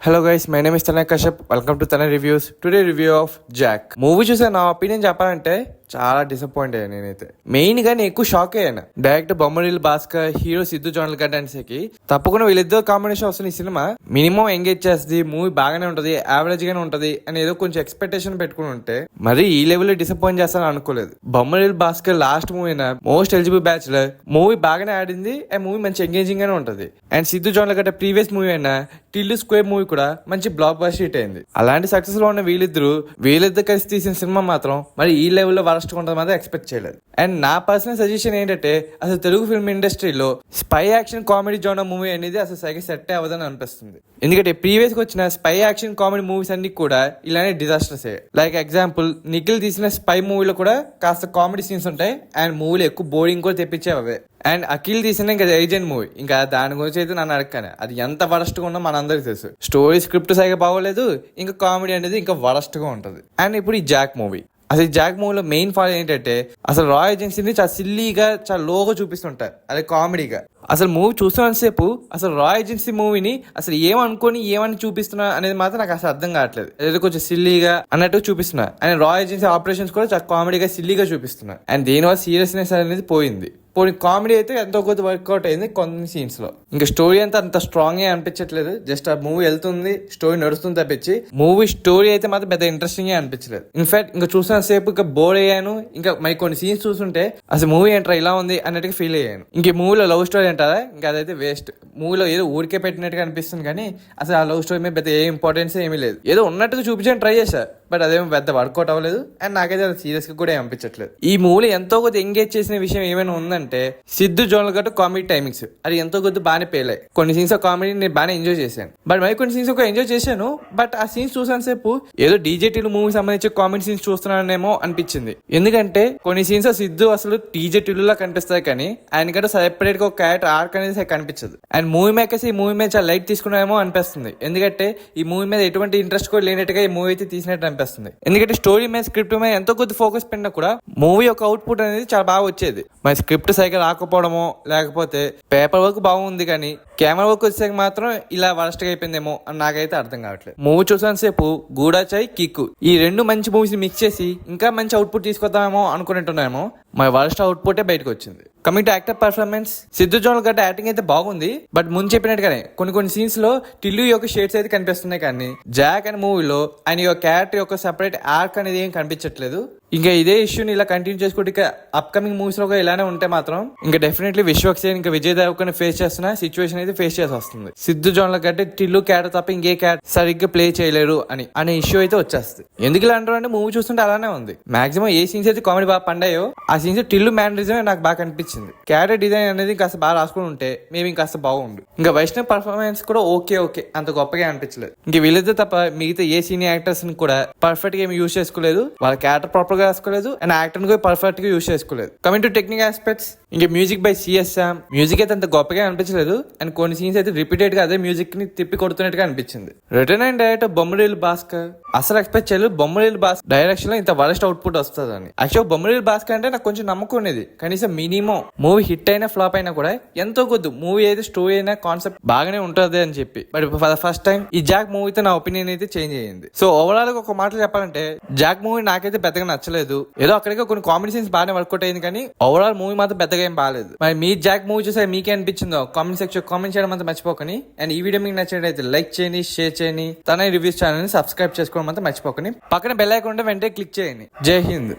Hello guys, my name is Tanay Kashyap. Welcome to Tanay reviews. Today review of Jack movie చూసా. నా opinion చెప్పాలంటే చాలా disappoint అయ్యాను నేనైతే. మెయిన్ గా నేను ఎక్కువ షాక్ అయ్యాను. డైరెక్టర్ బొమ్మరిల్ భాస్కర్, హీరో సిద్ధు జొన్నలగడ్డ అనేసరికి తప్పకుండా వీళ్ళిద్దరు కాంబినేషన్ వస్తుంది ఈ సినిమా. మినిమం ఎంగేజ్ చేస్తుంది, మూవీ బాగానే ఉంటది, యావరేజ్ గానే ఉంటది అని ఏదో కొంచెం ఎక్స్పెక్టేషన్ పెట్టుకుని ఉంటే మరి ఈ లెవెల్ డిసప్పాయింట్ చేస్తాను అనుకోలేదు. Bommarillu Bhaskar last movie most eligible bachelor movie బాగానే ఆడింది. అండ్ మూవీ మంచి ఎంగేజింగ్ గానే ఉంటది. And Siddhu Jonnalagadda previous movie అయినా టిల్లు స్క్వేర్ మూవీ కూడా మంచి బ్లాక్ బస్టర్ హిట్ అయింది. అలాంటి సక్సెస్ లో ఉన్న వీళ్ళిద్దరు కలిసి తీసిన సినిమా మాత్రం మరి ఈ లెవెల్లో వరస్ట్ ఉంటుంది మాత్రం ఎక్స్పెక్ట్ చేయలేదు. అండ్ నా పర్సనల్ సజెషన్ ఏంటంటే అసలు తెలుగు ఫిల్మ్ ఇండస్ట్రీలో spy action comedy genre movie అనేది అసలు సరిగ్గా సెట్ అవ్వదని అనిపిస్తుంది. ఎందుకంటే ప్రీవియస్ గా వచ్చిన స్పై యాక్షన్ కామెడీ మూవీస్ అన్ని కూడా ఇలానే డిజాస్టర్స్. లైక్ ఎగ్జాంపుల్ నిఖిల్ తీసిన స్పై మూవీలో కూడా కాస్త కామెడీ సీన్స్ ఉంటాయి అండ్ మూవీలో ఎక్కువ బోరింగ్ కూడా తెప్పించేవే. అండ్ అఖిల్ తీసిన ఇంకా ఏజెంట్ మూవీ, ఇంకా దాని గురించి అయితే నన్ను అడగను, అది ఎంత వరస్ట్ గా ఉన్నా మనందరికి తెలుసు. స్టోరీ స్క్రిప్ట్ సరిగా బాగోలేదు, ఇంకా కామెడీ అనేది ఇంకా వరస్ట్ గా ఉంటది. అండ్ ఇప్పుడు ఈ జాక్ మూవీ, అసలు ఈ జాక్ మూవీలో మెయిన్ ఫాల్ ఏంటంటే అసలు రా ఏజెన్సీని చాలా సిల్లీగా చాలా లోగా చూపిస్తుంటారు, అదే కామెడీగా. అసలు మూవీ చూస్తున్నంతసేపు అసలు రా ఏజెన్సీ మూవీని అసలు ఏమనుకొని ఏమని చూపిస్తున్నా అనేది మాత్రం నాకు అసలు అర్థం కావట్లేదు. ఏదో కొంచెం సిల్లీగా అన్నట్టు చూపిస్తున్నా. అండ్ రా ఏజెన్సీ ఆపరేషన్స్ కూడా చాలా కామెడీగా సిల్లీగా చూపిస్తున్నా. అండ్ దేనివల్ల సీరియస్నెస్ అనేది పోయింది. పోనీ కామెడీ అయితే ఎంతో కొద్ది వర్కౌట్ అయింది కొన్ని సీన్స్ లో. ఇంకా స్టోరీ అంత స్ట్రాంగ్ గా అనిపించట్లేదు. జస్ట్ ఆ మూవీ వెళ్తుంది, స్టోరీ నడుస్తుంది తప్పించి మూవీ స్టోరీ అయితే మాత్రం పెద్ద ఇంట్రెస్టింగ్ గా అనిపించలేదు. ఇన్ఫాక్ట్ ఇంకా చూసిన సేపు ఇంకా బోర్ అయ్యాను. ఇంకా మరి కొన్ని సీన్స్ చూస్తుంటే అసలు మూవీ ఏంట్రా ఇలా ఉంది అన్నట్టుగా ఫీల్ అయ్యాను. ఇంక మూవీలో లవ్ స్టోరీ అంటారా, ఇంకా అదైతే వేస్ట్. మూవీలో ఏదో ఊరికే పెట్టినట్టుగా అనిపిస్తుంది కానీ అసలు ఆ లవ్ స్టోరీ మీద పెద్ద ఏ ఇంపార్టెన్స్ ఏమీ లేదు. ఏదో ఉన్నట్టుగా చూపించడానికి ట్రై చేశా, బట్ అదేమో పెద్ద వర్కౌట్ అవ్వలేదు. అండ్ నాకైతే అది సీరియస్ గా కూడా అనిపించట్లేదు. ఈ మూవీ ఎంతో కొద్ది ఎంగేజ్ చేసిన విషయం ఏమైనా ఉందంటే సిద్ధు జొన్నలగడ్డ కామెడీ టైమింగ్స్ అది ఎంతో కొద్ది బాగానే పేలాయి. కొన్ని సీన్స్ ఆఫ్ కామెడీ నేను బాగానే ఎంజాయ్ చేశాను, బట్ మరి కొన్ని సీన్స్ ఒక ఎంజాయ్ చేశాను. బట్ ఆ సీన్స్ చూసాను సేపు ఏదో డీజేటీలు మూవీ సంబంధించి కామెడీ సీన్స్ చూస్తున్నానేమో అనిపించింది. ఎందుకంటే కొన్ని సీన్స్ సిద్ధు అసలు డీజేటీలులా కనిపిస్తాయి కానీ ఆయనకంటే సెపరేట్ గా ఒక క్యారెక్టర్ ఆర్క్ అనేది కనిపించదు. అండ్ మూవీ మేకర్స్ ఈ మూవీ మీద చాలా లైట్ తీసుకున్నామో అనిపిస్తుంది. ఎందుకంటే ఈ మూవీ మీద ఎటువంటి ఇంట్రెస్ట్ కూడా లేనట్టుగా ఈ మూవీ అయితే తీసినట్టు అనిపిస్తుంది. ఎందుకంటే స్టోరీ మీద స్క్రిప్ట్ మీద ఎంతో కొద్ది ఫోకస్ పెట్టినా కూడా మూవీ యొక్క అవుట్పుట్ అనేది చాలా బాగా వచ్చేది. మరి స్క్రిప్ట్ సైకిల్ రాకపోవడమో లేకపోతే పేపర్ వర్క్ బాగుంది కానీ కెమెరా వర్క్ వచ్చేసరికి మాత్రం ఇలా వరస్ట్ గా అయిపోయిందేమో అని నాకైతే అర్థం కావట్లేదు. మూవీ చూసాను సేపు గూడాచాయ్ కిక్కు ఈ రెండు మంచి మూవీస్ మిక్స్ చేసి ఇంకా మంచి అవుట్పుట్ తీసుకొద్దామేమో అనుకుంటున్నామో మరి వరస్ట్ అవుట్పుటే బయటకు వచ్చింది. Coming to actor performance, Siddhu Jonnalagadda acting అయితే బాగుంది. బట్ ముందు చెప్పినట్టుగానే కొన్ని సీన్స్ లో టిల్లు యొక్క షేడ్స్ అయితే కనిపిస్తున్నాయి కానీ జాక్ అండ్ మూవీలో ఆయన యొక్క క్యారెక్టర్ యొక్క సెపరేట్ ఆర్క్ అనేది ఏం కనిపించట్లేదు. ఇంకా ఇదే ఇష్యూని ఇలా కంటిన్యూ చేసుకుంటే ఇక అప్కమింగ్ మూవీస్ లో ఇలానే ఉంటే మాత్రం ఇంకా డెఫినెట్లీ విశ్వక్సేన్ ఇంకా విజయ్ దేవరకొండ ఫేస్ చేస్తున్న సిచ్యువేషన్ అయితే ఫేస్ చేసి వస్తుంది. సిద్ధు జొన్నలగడ్డ టిల్లు క్యారెక్టర్ తప్ప ఇంకే క్యారెక్టర్ సరిగ్గా ప్లే చేయలేరు అనే ఇష్యూ అయితే వచ్చేస్తుంది. ఎందుకు ఇలా అంటారు అంటే మూవీ చూస్తుంటే అలానే ఉంది. మాక్సిమం ఏ సీన్స్ అయితే కామెడీ బాగా పండాయో ఆ సీన్స్ టిల్లు మ్యానరిజం నాకు బాగా కనిపించింది. క్యారెక్టర్ డిజైన్ అనేది కాస్త బాగా రాసుకుని ఉంటే మేబీ ఇంకాస్త బాగుండు. ఇంకా వైష్ణవ్ పర్ఫార్మెన్స్ కూడా ఓకే అంత గొప్పగా అనిపించలేదు. ఇంక వీళ్ళిద్దరు తప్ప మిగతా ఏ సీనియర్ యాక్టర్స్ ని కూడా పర్ఫెక్ట్ గా ఏమి యూజ్ చేసుకోలేదు. వాళ్ళ క్యారెక్టర్ ప్రాపర్ గా రాసుకోలేదు అండ్ యాక్టర్ కూడా పర్ఫెక్ట్ గా యూజ్ చేసుకోలేదు. కమింగ్ టు టెక్నికల్ ఆస్పెక్ట్స్, ఇంకా మ్యూజిక్ బై సిఎస్ మ్యూజిక్ అయితే అంత గొప్పగా అనిపించలేదు. అండ్ కొన్ని సీన్స్ అయితే రిపీటెడ్ గా అదే మ్యూజిక్ ని తిప్పి కొడుతున్నట్టుగా అనిపించింది. Return and director Bommarillu Bhaskar అసలు ఎక్స్పెక్ట్ చేయలేదు బొమ్మరిల్ భాస్కర్ డైరెక్షన్ లో ఇంత వరస్ట్ అవుట్పుట్ వస్తుందని. యాక్చువల్ బొమ్మరిల్ భాస్కర్ అంటే నాకు కొంచెం నమ్మకం ఉండేది. కనీసం మినిమం మూవీ హిట్ అయినా ఫ్లాప్ అయినా కూడా ఎంతో కొద్ది మూవీ అయితే స్టోరీ అయినా కాన్సెప్ట్ బాగానే ఉంటుంది అని చెప్పి. But for the first time ఈ జాక్ మూవీతో నా ఒపీనియన్ అయితే చేంజ్ అయ్యింది. సో ఓవరాల్ గా ఒక మాటలు చెప్పాలంటే జాక్ మూవీ నాకైతే పెద్దగా నచ్చలేదు. ఏదో అక్కడికి కొన్ని కామెడీ సీన్స్ బాగానే వర్కౌట్ అయింది కానీ ఓవరాల్ మూవీ మాత్రం పెద్దగా ఏం బాగాలేదు. మరి మీ జాక్ మూవీ చూసే మీకే అనిపించిందో కామెంట్ సెక్షన్ కామెంట్ చేయడం అంతా మర్చిపోకని. అండ్ ఈ వీడియో మీకు నచ్చినట్లయితే లైక్ చేయండి, షేర్ చేయండి, తన రివ్యూస్ ఛానల్ ని సబ్స్క్రైబ్ చేసుకోవడం అంతా మర్చిపోకని. పక్కన బెల్ ఐకాన్ ఉంటే వెంటనే క్లిక్ చేయండి. జై హింద్.